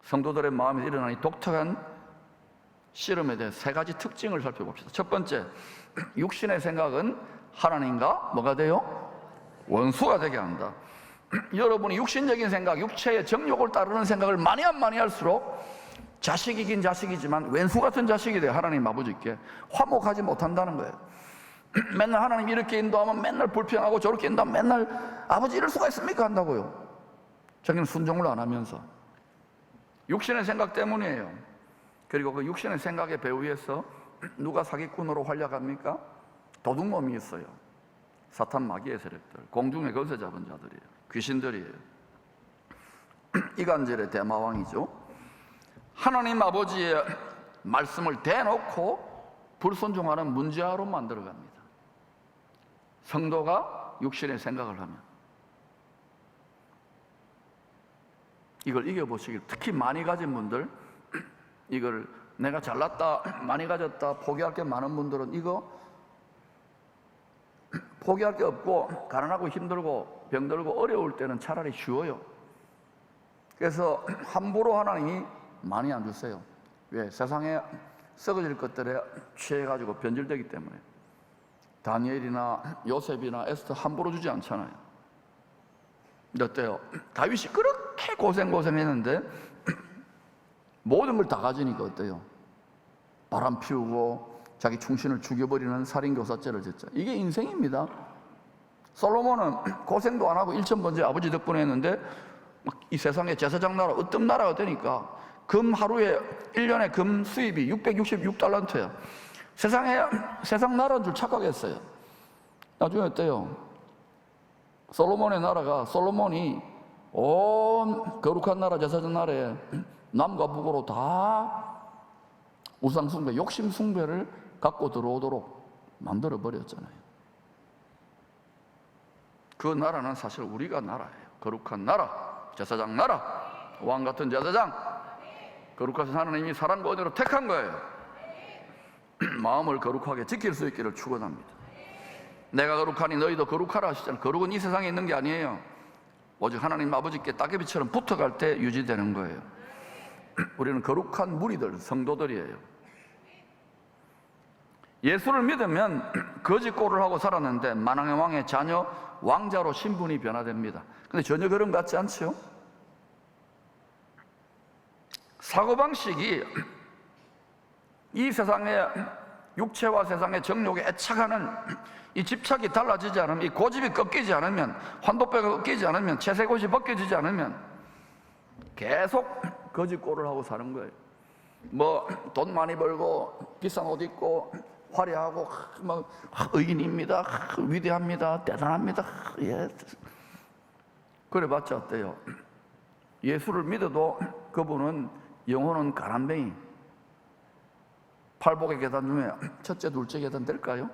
성도들의 마음에 일어나는 이 독특한 씨름에 대해 세 가지 특징을 살펴봅시다. 첫 번째, 육신의 생각은 하나님과 뭐가 돼요? 원수가 되게 한다. 여러분이 육신적인 생각, 육체의 정욕을 따르는 생각을 많이 할수록 자식이긴 자식이지만 왼수 같은 자식이 돼요. 하나님 아버지께 화목하지 못한다는 거예요. 맨날 하나님 이렇게 인도하면 맨날 불평하고 저렇게 인도하면 맨날 아버지 이럴 수가 있습니까? 한다고요. 자기는 순종을 안 하면서. 육신의 생각 때문이에요. 그리고 그 육신의 생각의 배후에서 누가 사기꾼으로 활약합니까? 도둑놈이 있어요. 사탄 마귀의 세력들, 공중의 거세 잡은 자들이에요. 귀신들이에요. 이간질의 대마왕이죠. 하나님 아버지의 말씀을 대놓고 불순종하는 문제아로 만들어갑니다. 성도가 육신의 생각을 하면. 이걸 이겨보시길, 특히 많이 가진 분들, 이걸 내가 잘났다, 많이 가졌다, 포기할 게 많은 분들은 이거 포기할 게 없고 가난하고 힘들고 병들고 어려울 때는 차라리 쉬워요. 그래서 함부로 하나님이 많이 안 주세요. 왜? 세상에 썩어질 것들에 취해가지고 변질되기 때문에. 다니엘이나 요셉이나 에스더 함부로 주지 않잖아요. 근데 어때요? 다윗이 그렇게 고생했는데 모든 걸 다 가지니까 어때요? 바람 피우고 자기 충신을 죽여버리는 살인교사죄를 졌죠. 이게 인생입니다. 솔로몬은 고생도 안 하고 일천번째 아버지 덕분에 했는데 이 세상에 제사장 나라, 으뜸 나라가 되니까 금 하루에 1년에 금 수입이 666달란트예요. 세상 나라인 줄 착각했어요. 나중에 어때요? 솔로몬의 나라가, 솔로몬이 온 거룩한 나라, 제사장 나라에 남과 북으로 다 우상숭배, 욕심숭배를 갖고 들어오도록 만들어버렸잖아요. 그 나라는 사실 우리가 나라예요. 거룩한 나라, 제사장 나라, 왕같은 제사장, 거룩하신 하나님이 사랑과 은혜로 택한 거예요. 마음을 거룩하게 지킬 수 있기를 축원합니다. 내가 거룩하니 너희도 거룩하라 하시잖아요. 거룩은 이 세상에 있는 게 아니에요. 오직 하나님 아버지께 따개비처럼 붙어갈 때 유지되는 거예요. 우리는 거룩한 무리들, 성도들이에요. 예수를 믿으면 거짓골을 하고 살았는데 만왕의 왕의 자녀, 왕자로 신분이 변화됩니다. 근데 전혀 그런 것 같지 않죠? 사고방식이 이 세상의 육체와 세상의 정욕에 애착하는 이 집착이 달라지지 않으면, 이 고집이 꺾이지 않으면, 환도뼈가 꺾이지 않으면, 채색옷이 벗겨지지 않으면 계속 거짓골을 하고 사는 거예요. 뭐 돈 많이 벌고 비싼 옷 입고 화려하고 막 의인입니다, 위대합니다, 대단합니다. 예. 그래봤자 어때요? 예수를 믿어도 그분은 영혼은 가난뱅이. 팔복의 계단 중에 첫째, 둘째 계단 될까요?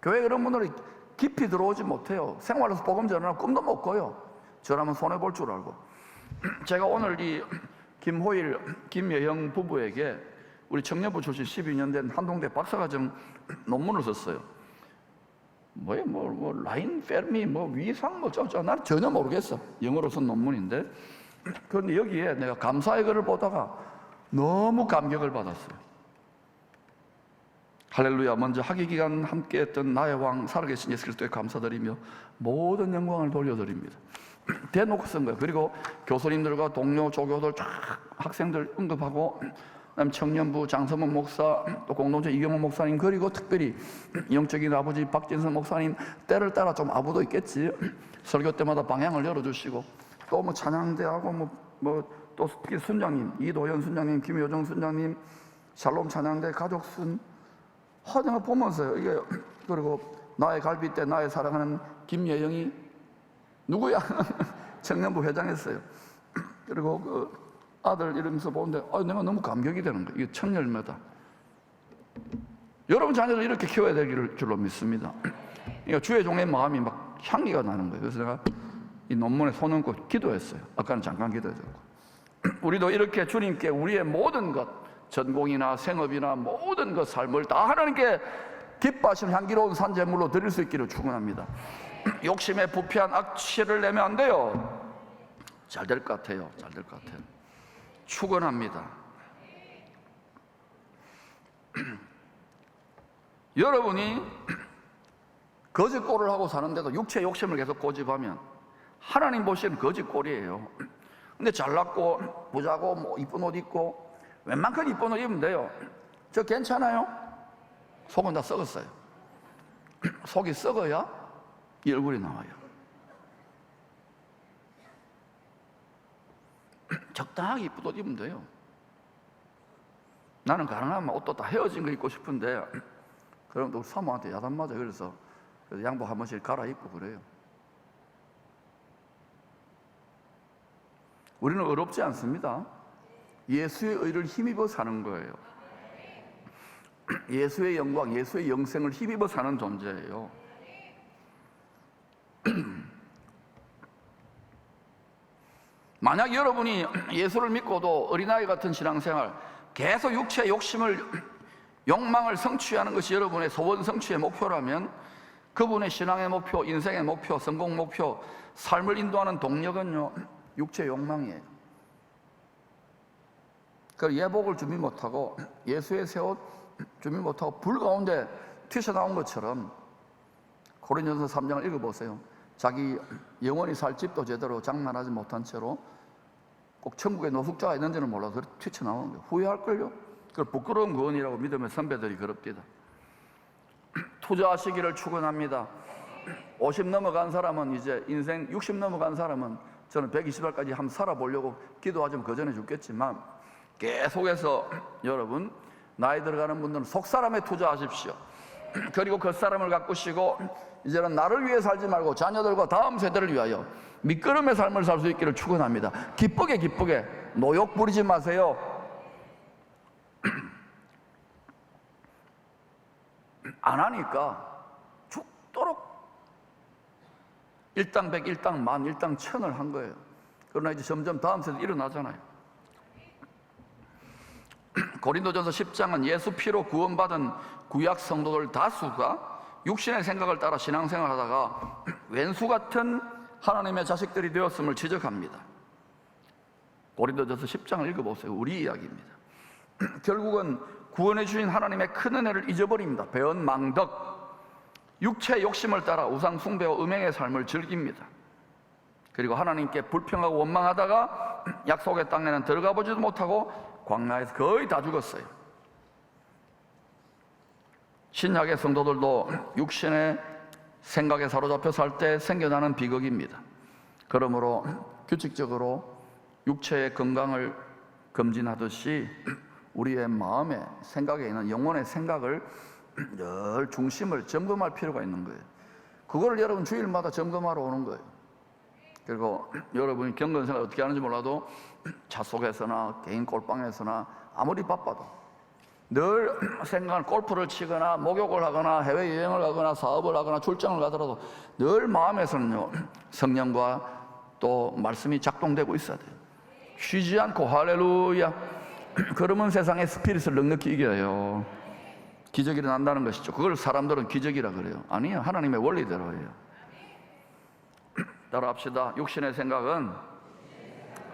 교회 그런 분들이 깊이 들어오지 못해요. 생활에서 복음 전하는 꿈도 못 꿔요. 저라면 손해볼 줄 알고. 제가 오늘 이 김호일, 김여영 부부에게 우리 청년부 출신 12년 된 한동대 박사과정 논문을 썼어요. 라인 페르미, 위상, 난 전혀 모르겠어. 영어로 쓴 논문인데. 그런데 여기에 내가 감사의 글을 보다가 너무 감격을 받았어요. 할렐루야. 먼저 학위기간 함께했던 나의 왕 살아계신 예수 그리스도에 감사드리며 모든 영광을 돌려드립니다. 대놓고 쓴 거예요. 그리고 교수님들과 동료 조교들 쫙 학생들 언급하고, 그다음 청년부 장서문 목사, 또 공동체 이경호 목사님, 그리고 특별히 영적인 아버지 박진선 목사님, 때를 따라 좀 아부도 있겠지. 설교 때마다 방향을 열어주시고, 또 뭐 찬양대하고 또 특히 순장님, 이도현 순장님, 김효정 순장님, 샬롬 찬양대 가족순, 내가 보면서요, 이게, 그리고 나의 갈빗대, 나의 사랑하는 김예영이 누구야? 청년부 회장했어요. 그리고 그 아들 이러면서 보는데 내가 너무 감격이 되는 거예요. 이게 청열매다. 여러분 자녀를 이렇게 키워야 될 줄로 믿습니다. 그러니까 주의 종의 마음이 막 향기가 나는 거예요. 그래서 제가 이 논문에 손 얹고 기도했어요. 아까는 잠깐 기도했고, 우리도 이렇게 주님께 우리의 모든 것, 전공이나 생업이나 모든 것, 삶을 다 하나님께 기뻐하시는 향기로운 산제물로 드릴 수 있기를 축원합니다. 욕심에 부패한 악취를 내면 안 돼요. 잘 될 것 같아요. 잘 될 것 같아요. 축원합니다. 여러분이 거짓골을 하고 사는데도 육체 욕심을 계속 고집하면 하나님 보시는 거짓골이에요. 근데 잘났고 부자고 뭐 이쁜 옷 입고 웬만큼 이쁜 옷 입으면 돼요. 저 괜찮아요? 속은 다 썩었어요. 속이 썩어야 이 얼굴이 나와요. 적당하게 이쁜 옷 입으면 돼요. 나는 가능하면 옷도 다 헤어진 거 입고 싶은데 그럼 또 사모한테 야단 맞아. 그래서 양복 한 번씩 갈아입고 그래요. 우리는 어렵지 않습니다. 예수의 의를 힘입어 사는 거예요. 예수의 영광, 예수의 영생을 힘입어 사는 존재예요. 만약 여러분이 예수를 믿고도 어린아이 같은 신앙생활, 계속 육체의 욕심을, 욕망을 성취하는 것이 여러분의 소원 성취의 목표라면 그분의 신앙의 목표, 인생의 목표, 성공 목표, 삶을 인도하는 동력은요, 육체의 욕망이에요. 그 예복을 준비 못하고 예수의 새 옷 준비 못하고 불 가운데 튀어나온 것처럼 고린도전서 3장을 읽어보세요. 자기 영원히 살 집도 제대로 장만하지 못한 채로 꼭 천국에 노숙자가 있는지는 몰라서 튀쳐나오는 거예요. 후회할걸요? 그걸 부끄러운 구원이라고 믿으면 선배들이 그럽디다. 투자하시기를 축원합니다. 50 넘어간 사람은 이제 인생 60 넘어간 사람은 저는 120살까지 한번 살아보려고 기도하지만 그 전에 죽겠지만 계속해서 여러분 나이 들어가는 분들은 속사람에 투자하십시오. 그리고 그 사람을 가꾸시고 이제는 나를 위해 살지 말고 자녀들과 다음 세대를 위하여 밑거름의 삶을 살 수 있기를 축원합니다. 기쁘게 노욕 부리지 마세요. 안 하니까 죽도록 일당 백, 일당 만, 일당 천을 한 거예요. 그러나 이제 점점 다음 세대 일어나잖아요. 고린도전서 10장은 예수 피로 구원받은 구약 성도들 다수가 육신의 생각을 따라 신앙생활 하다가 왼수 같은 하나님의 자식들이 되었음을 지적합니다. 고린도전서 10장을 읽어보세요. 우리 이야기입니다. 결국은 구원해 주신 하나님의 큰 은혜를 잊어버립니다. 배은 망덕, 육체의 욕심을 따라 우상 숭배와 음행의 삶을 즐깁니다. 그리고 하나님께 불평하고 원망하다가 약속의 땅에는 들어가 보지도 못하고 광야에서 거의 다 죽었어요. 신약의 성도들도 육신의 생각에 사로잡혀 살 때 생겨나는 비극입니다. 그러므로 규칙적으로 육체의 건강을 검진하듯이 우리의 마음에 생각에 있는 영혼의 생각을 늘 중심을 점검할 필요가 있는 거예요. 그걸 여러분 주일마다 점검하러 오는 거예요. 그리고 여러분이 경건 생활 어떻게 하는지 몰라도 차 속에서나 개인 꼴방에서나 아무리 바빠도 늘 생각은 골프를 치거나 목욕을 하거나 해외여행을 가거나 사업을 하거나 출장을 가더라도 늘 마음에서는요 성령과 또 말씀이 작동되고 있어야 돼요. 쉬지 않고 할렐루야. 그러면 세상의 스피릿을 넉넉히 이겨요. 기적이 일어난다는 것이죠. 그걸 사람들은 기적이라 그래요. 아니요, 하나님의 원리대로예요. 따라합시다. 육신의 생각은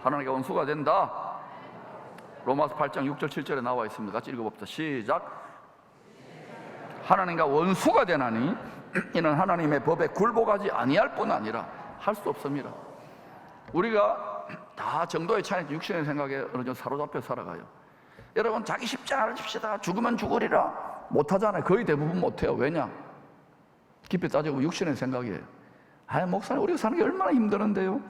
하나님과 원수가 된다. 로마서 8장 6절 7절에 나와 있습니다. 같이 읽어봅시다. 시작. 하나님과 원수가 되나니 이는 하나님의 법에 굴복하지 아니할 뿐 아니라 할 수 없습니다. 우리가 다 정도의 차이는 육신의 생각에 어느 정도 사로잡혀 살아가요. 여러분 자기 십자가를 집시다. 죽으면 죽으리라. 못하잖아요. 거의 대부분 못해요. 왜냐? 깊이 따지고 육신의 생각이에요. 아, 목사님 우리가 사는 게 얼마나 힘드는데요.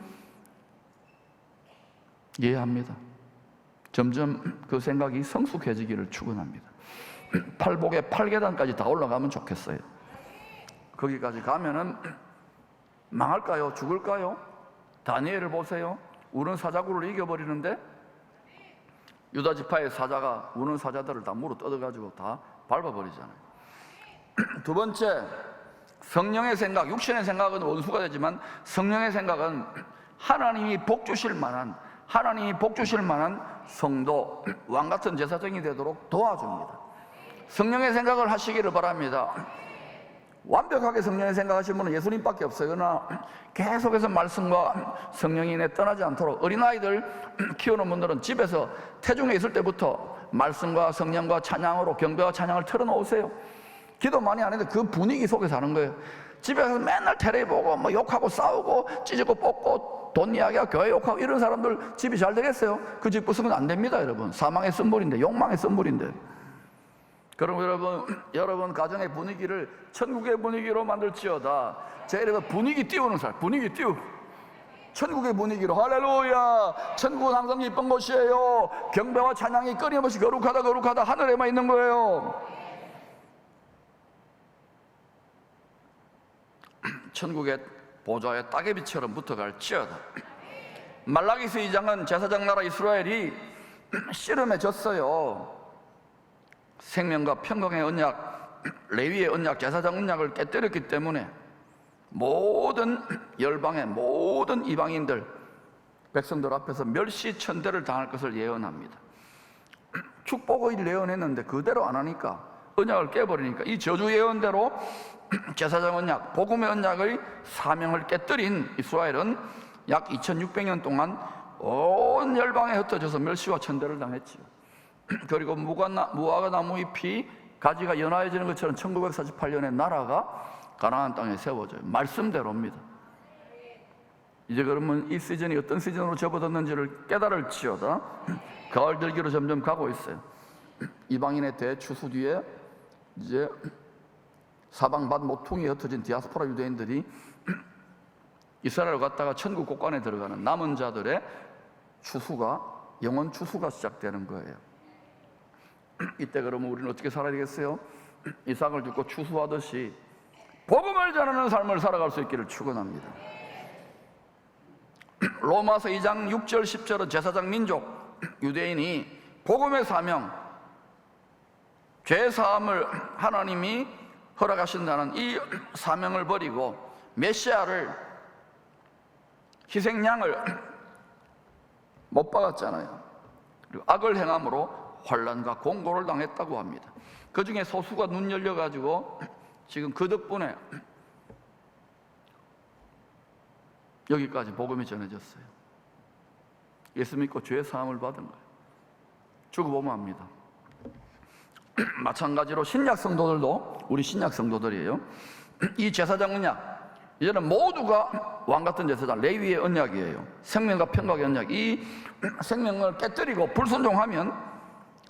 이해합니다. 점점 그 생각이 성숙해지기를 축원합니다. 팔복의 8계단까지 다 올라가면 좋겠어요. 거기까지 가면은 망할까요? 죽을까요? 다니엘을 보세요. 우는 사자굴을 이겨버리는데 유다 지파의 사자가 우는 사자들을 다 물어 뜯어가지고 다 밟아버리잖아요. 두 번째, 성령의 생각, 육신의 생각은 원수가 되지만 성령의 생각은 하나님이 복 주실 만한 성도, 왕같은 제사장이 되도록 도와줍니다. 성령의 생각을 하시기를 바랍니다. 완벽하게 성령이 생각하시는 분은 예수님밖에 없어요. 그러나 계속해서 말씀과 성령이 내 떠나지 않도록 어린아이들 키우는 분들은 집에서 태중에 있을 때부터 말씀과 성령과 찬양으로 경배와 찬양을 틀어놓으세요. 기도 많이 안 해도 그 분위기 속에서 하는 거예요. 집에 가서 맨날 테레비 보고 뭐 욕하고 싸우고 찢고 뽑고 돈 이야기하고 교회 욕하고 이런 사람들 집이 잘 되겠어요? 그 집 부수면 안 됩니다, 여러분. 사망의 쓴물인데, 욕망의 쓴물인데. 그럼 여러분 가정의 분위기를 천국의 분위기로 만들지어다. 제 이름은 분위기 띄우는 사람, 분위기 띄우고 천국의 분위기로. 할렐루야. 천국은 항상 기쁜 곳이에요. 경배와 찬양이 끊임없이 거룩하다 거룩하다 하늘에만 있는 거예요. 천국의 보좌에 따개비처럼 붙어갈지어다. 말라기서 2장은 제사장 나라 이스라엘이 씨름에 졌어요. 생명과 평강의 언약, 레위의 언약, 제사장 언약을 깨뜨렸기 때문에 모든 열방의 모든 이방인들, 백성들 앞에서 멸시천대를 당할 것을 예언합니다. 축복을 예언했는데 그대로 안 하니까, 언약을 깨버리니까 이 저주 예언대로 제사장 언약, 복음의 언약의 사명을 깨뜨린 이스라엘은 약 2600년 동안 온 열방에 흩어져서 멸시와 천대를 당했지요. 그리고 무화과 나무 잎이 가지가 연화해지는 것처럼 1948년에 나라가 가나안 땅에 세워져요. 말씀대로입니다. 이제 그러면 이 시즌이 어떤 시즌으로 접어들었는지를 깨달을지어다. 가을 들기로 점점 가고 있어요. 이방인의 대추수 뒤에 이제 사방밭 모퉁이에 흩어진 디아스포라 유대인들이 이스라엘을 갔다가 천국 곳간에 들어가는 남은 자들의 추수가, 영원 추수가 시작되는 거예요. 이때 그러면 우리는 어떻게 살아야 되겠어요? 이삭을 죽고 추수하듯이 복음을 전하는 삶을 살아갈 수 있기를 축원합니다. 로마서 2장 6절 10절은 제사장 민족 유대인이 복음의 사명, 죄 사함을 하나님이 허락하신다는 이 사명을 버리고 메시아를, 희생양을 못 박았잖아요. 그리고 악을 행함으로 환난과 공고를 당했다고 합니다. 그 중에 소수가 눈 열려가지고 지금 그 덕분에 여기까지 복음이 전해졌어요. 예수 믿고 죄 사함을 받은 거예요. 죽어보면 압니다. 마찬가지로 신약 성도들도, 우리 신약 성도들이에요. 이 제사장 언약, 이제는 모두가 왕같은 제사장, 레위의 언약이에요. 생명과 평강의 언약. 이 생명을 깨뜨리고 불순종하면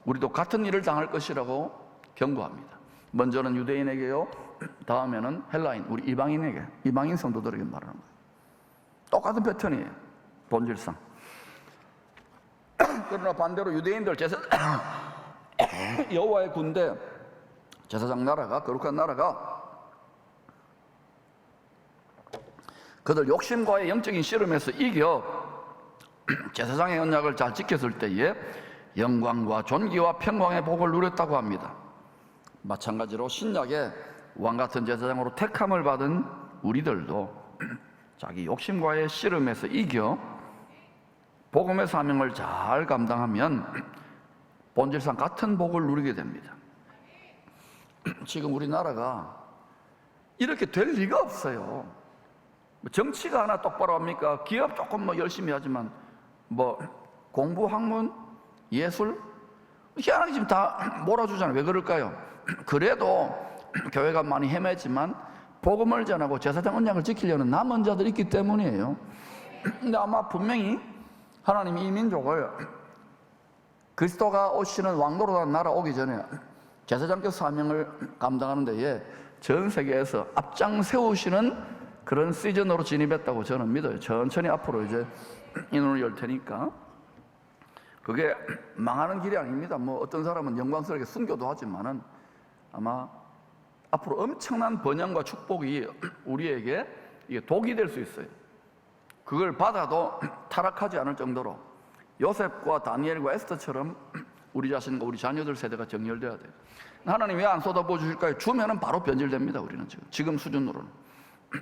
우리도 같은 일을 당할 것이라고 경고합니다. 먼저는 유대인에게요, 다음에는 헬라인, 우리 이방인에게, 이방인 성도들에게 말하는 거예요. 똑같은 패턴이에요, 본질상. 그러나 반대로 유대인들, 여호와의 군대, 제사장 나라가, 거룩한 나라가 그들 욕심과의 영적인 씨름에서 이겨 제사장의 언약을 잘 지켰을 때에 영광과 존귀와 평강의 복을 누렸다고 합니다. 마찬가지로 신약의 왕같은 제사장으로 택함을 받은 우리들도 자기 욕심과의 씨름에서 이겨 복음의 사명을 잘 감당하면 본질상 같은 복을 누리게 됩니다. 지금 우리나라가 이렇게 될 리가 없어요. 정치가 하나 똑바로 합니까? 기업 조금 열심히 하지만 공부, 학문, 예술 희한하게 지금 다 몰아주잖아요. 왜 그럴까요? 그래도 교회가 많이 헤매지만 복음을 전하고 제사장 언약을 지키려는 남은 자들이 있기 때문이에요. 근데 아마 분명히 하나님이 이 민족을 그리스도가 오시는 왕노릇한 나라 오기 전에 제사장적 사명을 감당하는 데에 전 세계에서 앞장 세우시는 그런 시즌으로 진입했다고 저는 믿어요. 천천히 앞으로 이제 인원을 열 테니까. 그게 망하는 길이 아닙니다. 어떤 사람은 영광스럽게 순교도 하지만은 아마 앞으로 엄청난 번영과 축복이 우리에게 이게 독이 될 수 있어요. 그걸 받아도 타락하지 않을 정도로 요셉과 다니엘과 에스더처럼 우리 자신과 우리 자녀들 세대가 정렬돼야 돼요. 하나님 왜 안 쏟아부어 주실까요? 주면은 바로 변질됩니다. 우리는 지금 수준으로는.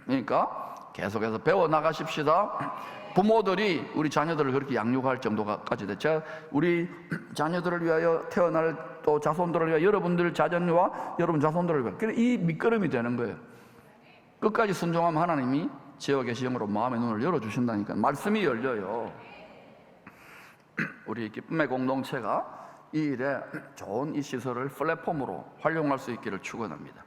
그러니까 계속해서 배워 나가십시다. 부모들이 우리 자녀들을 그렇게 양육할 정도까지 됐죠. 우리 자녀들을 위하여 태어날 또 자손들을 위하여 여러분들 자녀와 여러분 자손들을 위하여 이 밑거름이 되는 거예요. 끝까지 순종하면 하나님이 지어 계신 영으로 마음의 눈을 열어주신다니까. 말씀이 열려요. 우리 기쁨의 공동체가 이 일에 좋은 이 시설을 플랫폼으로 활용할 수 있기를 축원합니다.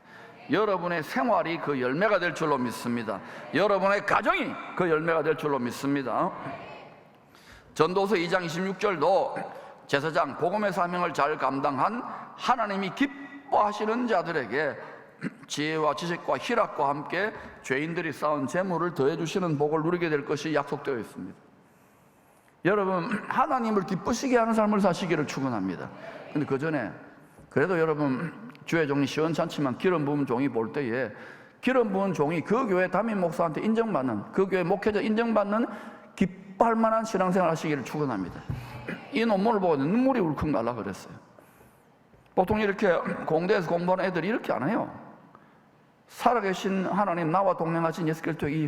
여러분의 생활이 그 열매가 될 줄로 믿습니다. 여러분의 가정이 그 열매가 될 줄로 믿습니다. 전도서 2장 26절도 제사장 복음의 사명을 잘 감당한 하나님이 기뻐하시는 자들에게 지혜와 지식과 희락과 함께 죄인들이 쌓은 재물을 더해주시는 복을 누리게 될 것이 약속되어 있습니다. 여러분, 하나님을 기쁘시게 하는 삶을 사시기를 축원합니다. 근데 그 전에 그래도 여러분, 주의 종이 시원찮지만 기름 부은 종이 볼 때에 기름 부은 종이 그 교회 담임 목사한테 인정받는, 그 교회 목회자 인정받는 기뻐할 만한 신앙생활 하시기를 축원합니다. 이 논문을 보고 눈물이 울컥 날라 그랬어요. 보통 이렇게 공대에서 공부하는 애들이 이렇게 안 해요. 살아계신 하나님, 나와 동행하신 예수 그리스도의 이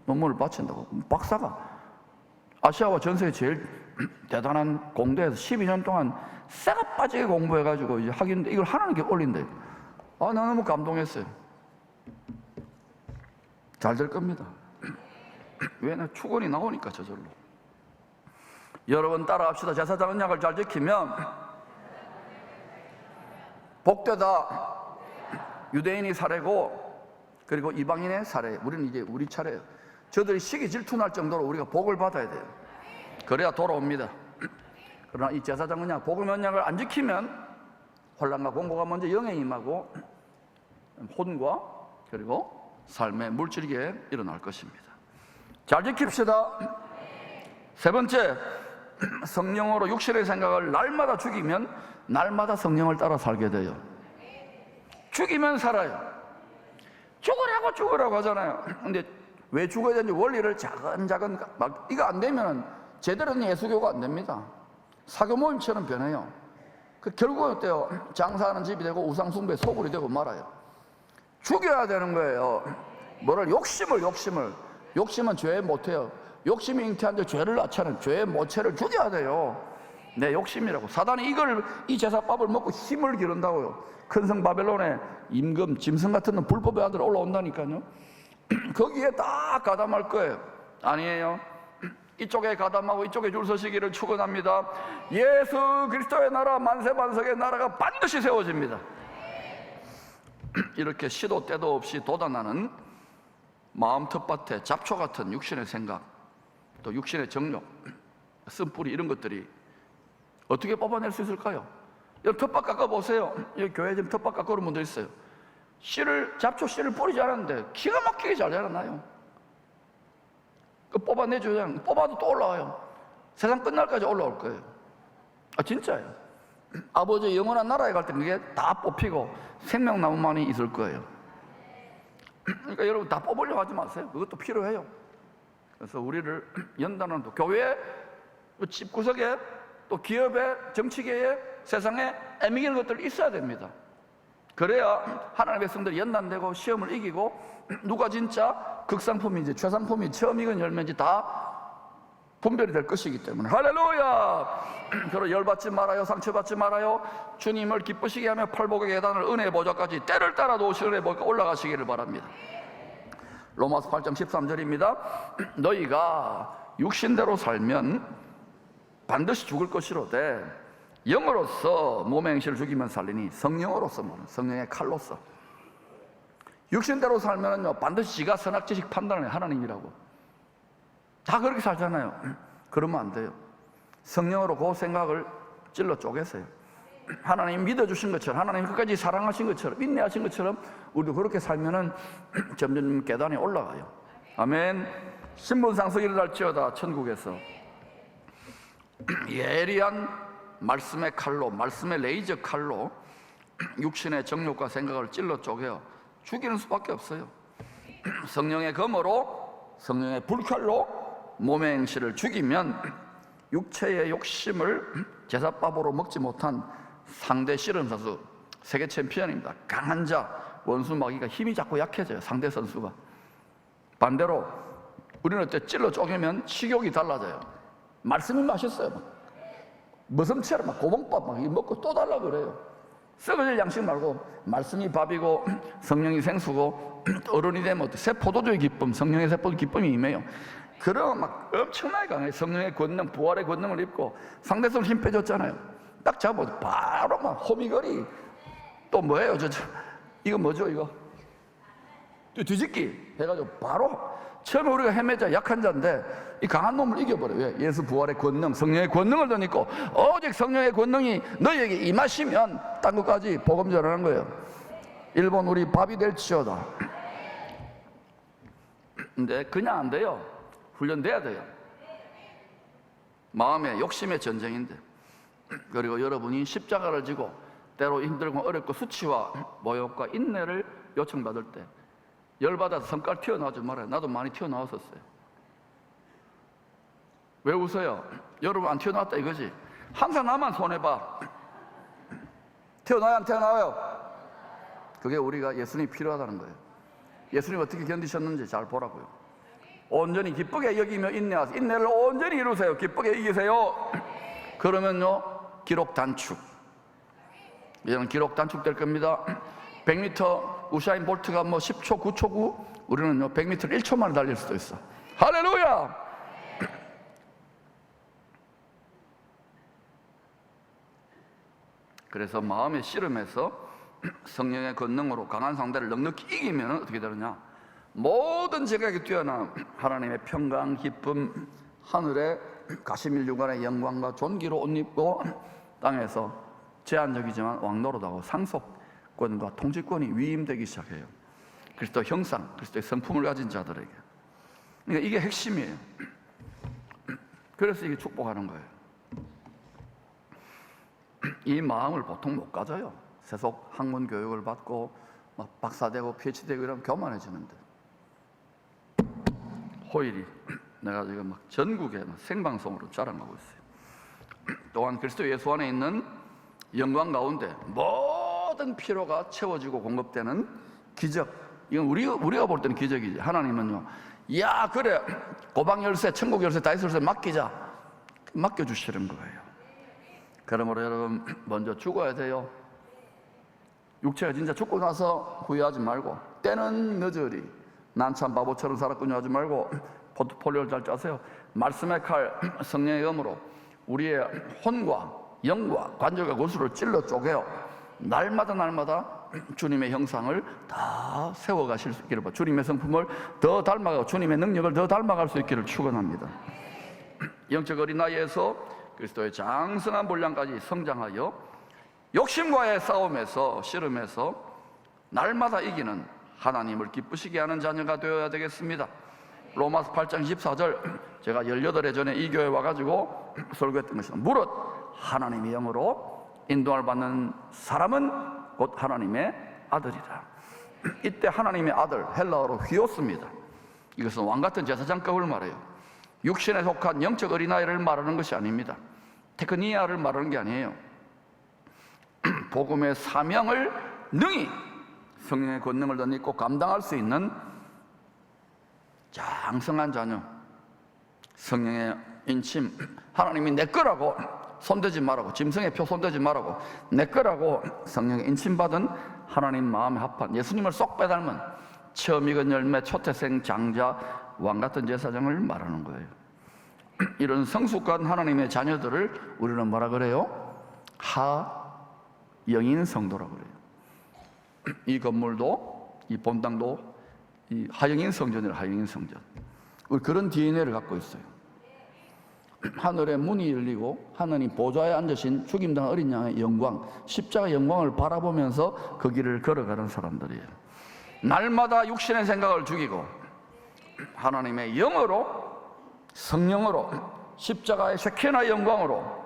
논문을 바친다고. 박사가 아시아와 전 세계 제일 대단한 공대에서 12년 동안 쇠가 빠지게 공부해가지고 이제 하긴데 이걸 하나님께 올린대. 나 너무 감동했어요. 잘 될 겁니다. 왜냐, 축원이 나오니까 저절로. 여러분 따라합시다. 제사장 언약을 잘 지키면 복되다. 유대인이 사례고 그리고 이방인의 사례. 우리는 이제 우리 차례예요. 저들이 시기 질투날 정도로 우리가 복을 받아야 돼요. 그래야 돌아옵니다. 그러나 이 제사장 언약, 복음 언약을 안 지키면 혼란과 공고가 먼저 영에 임하고 혼과 그리고 삶의 물질기에 일어날 것입니다. 잘 지킵시다. 세 번째, 성령으로 육신의 생각을 날마다 죽이면 날마다 성령을 따라 살게 돼요. 죽이면 살아요. 죽으라고 하잖아요. 근데 왜 죽어야 되는지 원리를 작은 막 이거 안 되면 제대로 된 예수교가 안 됩니다. 사교 모임처럼 변해요. 결국은 어때요? 장사하는 집이 되고 우상숭배 소굴이 되고 말아요. 죽여야 되는 거예요. 뭐를 욕심은 죄에 못해요. 욕심이 잉태한데 죄를 낳잖아요. 죄의 모체를 죽여야 돼요. 내 욕심이라고. 사단이 이 제사밥을 먹고 힘을 기른다고요. 큰성 바벨론의 임금, 짐승 같은 불법의 아들 올라온다니까요. 거기에 다 가담할 거예요. 아니에요. 이쪽에 가담하고 이쪽에 줄 서시기를 축원합니다. 예수 그리스도의 나라, 만세만석의 나라가 반드시 세워집니다. 이렇게 시도 때도 없이 돋아나는 마음 텃밭에 잡초 같은 육신의 생각, 또 육신의 정욕, 쓴뿌리 이런 것들이 어떻게 뽑아낼 수 있을까요? 여러분 텃밭 깎아보세요. 여기 교회 지금 텃밭 깎아오는 분들 있어요. 잡초 씨를 뿌리지 않았는데 기가 막히게 잘 자라나요. 뽑아내줘야, 뽑아도 또 올라와요. 세상 끝날까지 올라올 거예요. 진짜예요. 아버지 영원한 나라에 갈 때 그게 다 뽑히고 생명나무만이 있을 거예요. 그러니까 여러분 다 뽑으려고 하지 마세요. 그것도 필요해요. 그래서 우리를 연단하는 또 교회, 집구석에, 또 기업에, 정치계에, 세상에 애매기는 것들이 있어야 됩니다. 그래야 하나님의 백성들이 연단되고 시험을 이기고 누가 진짜 극상품인지 최상품인지 처음 익은 열매인지 다 분별이 될 것이기 때문에. 할렐루야. 그러나 열받지 말아요. 상처받지 말아요. 주님을 기쁘시게 하며 팔복의 계단을 은혜의 보좌까지 때를 따라 놓으시는 은혜의 보좌까지 올라가시기를 바랍니다. 로마서 8장 13절입니다 너희가 육신대로 살면 반드시 죽을 것이로되 영으로서 몸의 행실을 죽이면 살리니 성령으로서, 성령의 칼로서. 육신대로 살면은요 반드시 지가 선악지식 판단을 해. 하나님이라고 다 그렇게 살잖아요. 그러면 안 돼요. 성령으로 그 생각을 찔러 쪼개세요. 하나님 믿어주신 것처럼, 하나님 끝까지 사랑하신 것처럼, 인내하신 것처럼 우리도 그렇게 살면은 점점 계단이 올라가요. 아멘. 신분상속 일어날지어다. 천국에서 예리한 말씀의 칼로, 말씀의 레이저 칼로 육신의 정욕과 생각을 찔러 쪼개요. 죽이는 수밖에 없어요. 성령의 검으로, 성령의 불칼로 몸의 행실을 죽이면 육체의 욕심을 제사밥으로 먹지 못한 상대 씨름 선수, 세계 챔피언입니다. 강한 자, 원수 마귀가 힘이 자꾸 약해져요. 상대 선수가. 반대로 우리는 어때? 찔러 쪼개면 식욕이 달라져요. 말씀이 맛있어요. 머슴처럼 고봉밥 막 먹고 또 달라고 그래요. 썩어질 양식 말고 말씀이 밥이고 성령이 생수고 어른이 되면 새 포도주의 기쁨, 성령의 새 포도 기쁨이 임해요. 그럼 막 엄청나게 강해요. 성령의 권능, 부활의 권능을 입고 상대성 힘 빼줬잖아요. 딱 잡아도 바로 막 호미거리. 또 뭐예요? 이거 뭐죠? 이거 뒤집기 해가지고 바로 처음에 우리가 헤매자 약한 자인데 이 강한 놈을 이겨버려요. 왜? 예수 부활의 권능, 성령의 권능을 더 입고 오직 성령의 권능이 너희에게 임하시면 딴 것까지 복음 전하는 거예요. 일본 우리 밥이 될지어다. 근데 그냥 안 돼요. 훈련돼야 돼요. 마음의 욕심의 전쟁인데. 그리고 여러분이 십자가를 지고 때로 힘들고 어렵고 수치와 모욕과 인내를 요청받을 때 열받아서 성깔 튀어나오지 말아요. 나도 많이 튀어나왔었어요. 왜 웃어요? 여러분 안 튀어나왔다 이거지. 항상 나만 손해봐. 튀어나와요 안 튀어나와요? 그게 우리가 예수님이 필요하다는 거예요. 예수님 어떻게 견디셨는지 잘 보라고요. 온전히 기쁘게 여기며 인내하세요. 인내를 온전히 이루세요. 기쁘게 이기세요. 그러면요 기록 단축. 이제는 기록 단축될 겁니다. 100m 우사인 볼트가 뭐 10초 9초 9 우리는요 100m를 1초 만에 달릴 수도 있어. 할렐루야. 그래서 마음의 씨름에서 성령의 권능으로 강한 상대를 넉넉히 이기면 어떻게 되느냐, 모든 지각이 뛰어난 하나님의 평강, 기쁨, 하늘의 가시밀 육안의 영광과 존귀로 옷 입고 땅에서 제한적이지만 왕노릇하고 상속권과 통치권이 위임되기 시작해요. 그리스도 형상, 그리스도의 성품을 가진 자들에게. 그러니까 이게 핵심이에요. 그래서 이게 축복하는 거예요. 이 마음을 보통 못 가져요. 세속 학문 교육을 받고 막 박사되고 PhD되고 이러면 교만해지는데, 호일이 내가 지금 막 전국에 막 생방송으로 자랑하고 있어요. 또한 그리스도 예수 안에 있는 영광 가운데 모든 필요가 채워지고 공급되는 기적. 이건 우리가 볼 때는 기적이지. 하나님은요, 야 그래 고방 열쇠, 천국 열쇠, 다윗 열쇠 맡기자, 맡겨주시는 거예요. 그러므로 여러분 먼저 죽어야 돼요. 육체가 진짜 죽고 나서 후회하지 말고, 때는 늦으리 난 참 바보처럼 살았군요 하지 말고 포트폴리오를 잘 짜세요. 말씀의 칼, 성령의 검으로 우리의 혼과 영과 관절과 골수를 찔러 쪼개요. 날마다 주님의 형상을 다 세워가실 수 있기를, 주님의 성품을 더 닮아가고 주님의 능력을 더 닮아갈 수 있기를 축원합니다. 영적 어린아이에서 그리스도의 장성한 분량까지 성장하여 욕심과의 싸움에서, 씨름에서 날마다 이기는 하나님을 기쁘시게 하는 자녀가 되어야 되겠습니다. 로마서 8장 24절, 제가 18해 전에 이 교회에 와가지고 설교했던 것은 무릇 하나님의 영으로 인도를 받는 사람은 곧 하나님의 아들이다. 이때 하나님의 아들, 헬라어로 휘오스입니다. 이것은 왕같은 제사장급을 말해요. 육신에 속한 영적 어린아이를 말하는 것이 아닙니다. 테크니아를 말하는 게 아니에요. 복음의 사명을 능히 성령의 권능을 덧입고 감당할 수 있는 장성한 자녀, 성령의 인침. 하나님이 내 거라고 손대지 말라고, 짐승의 표 손대지 말라고, 내 거라고 성령의 인침받은 하나님 마음에 합한, 예수님을 쏙 빼닮은 처음 익은 열매 초태생 장자 왕같은 제사장을 말하는 거예요. 이런 성숙한 하나님의 자녀들을 우리는 뭐라 그래요? 하영인 성도라고 그래요. 이 건물도, 이 본당도 이 하영인 성전이라, 하영인 성전. 우리 그런 DNA를 갖고 있어요. 하늘의 문이 열리고 하나님 보좌에 앉으신 죽임당한 어린 양의 영광, 십자가 영광을 바라보면서 그 길을 걸어가는 사람들이에요. 날마다 육신의 생각을 죽이고 하나님의 영으로, 성령으로, 십자가의 쉐케나 영광으로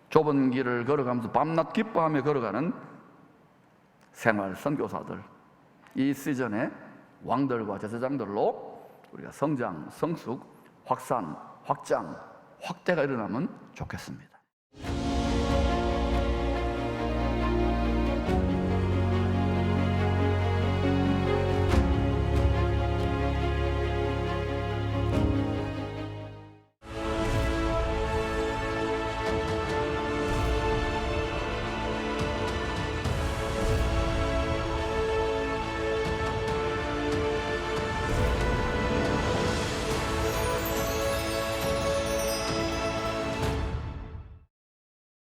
좁은 길을 걸어가면서 밤낮 기뻐하며 걸어가는 생활 선교사들, 이 시즌에 왕들과 제사장들로 우리가 성장, 성숙, 확산, 확장, 확대가 일어나면 좋겠습니다.